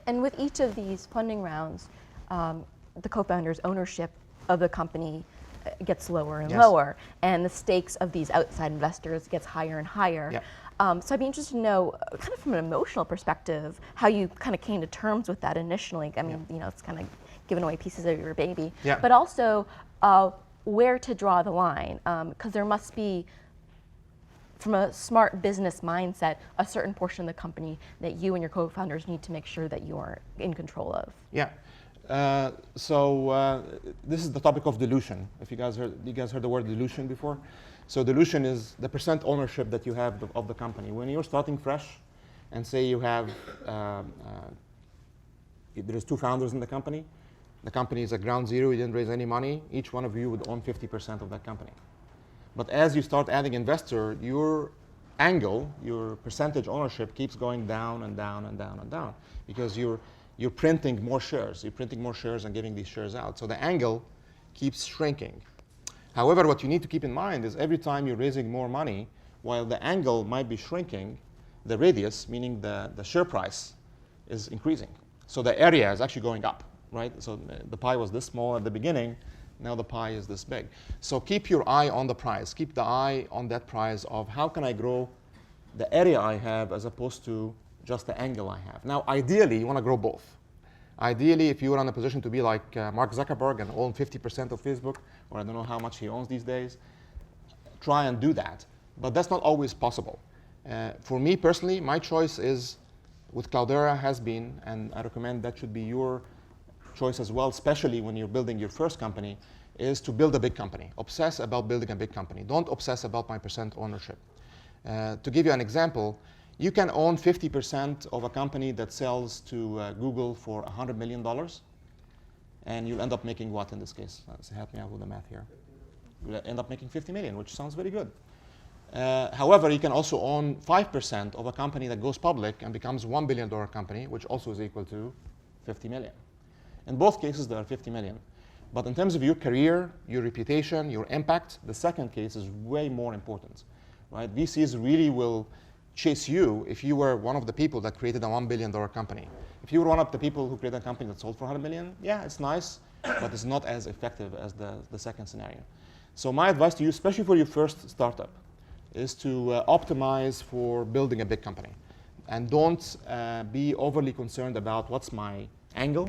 And with each of these funding rounds, the co-founder's ownership of the company gets lower and lower, and the stakes of these outside investors gets higher and higher. So I'd be interested to know, kind of from an emotional perspective, how you kind of came to terms with that initially. I mean, you know, it's kind of giving away pieces of your baby, but also where to draw the line, because there must be, from a smart business mindset, a certain portion of the company that you and your co-founders need to make sure that you are in control of. This is the topic of dilution. If you guys heard the word dilution before? So dilution is the percent ownership that you have of the company. When you're starting fresh, and say you have, there's 2 founders in the company is at ground zero, you didn't raise any money, each one of you would own 50% of that company. But as you start adding investor, your angle, your percentage ownership keeps going down and down and down and down, because you're printing more shares. You're printing more shares and giving these shares out. So the angle keeps shrinking. However, what you need to keep in mind is every time you're raising more money, while the angle might be shrinking, the radius, meaning the share price, is increasing. So the area is actually going up, right? So the pie was this small at the beginning, now the pie is this big. So keep your eye on the prize. Keep the eye on that prize of how can I grow the area I have as opposed to just the angle I have. Now, ideally, you want to grow both. Ideally, if you were in a position to be like Mark Zuckerberg and own 50% of Facebook, or I don't know how much he owns these days, try and do that. But that's not always possible. For me personally, my choice is, with Cloudera has been, and I recommend that should be your choice as well, especially when you're building your first company, is to build a big company. Obsess about building a big company. Don't obsess about my percent ownership. To give you an example, you can own 50% of a company that sells to Google for $100 million, and you'll end up making what in this case? Help me out with the math here. You'll end up making 50 million, which sounds very good. However, you can also own 5% of a company that goes public and becomes $1 billion company, which also is equal to 50 million. In both cases, there are 50 million. But in terms of your career, your reputation, your impact, the second case is way more important, right? VCs really will chase you if you were one of the people that created a $1 billion company. If you were one of the people who created a company that sold for 100 million, yeah, it's nice, but it's not as effective as the second scenario. So my advice to you, especially for your first startup, is to optimize for building a big company. And don't be overly concerned about what's my angle,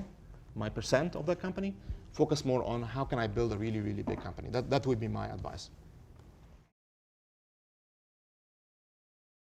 my percent of that company. Focus more on how can I build a really, really big company. That would be my advice.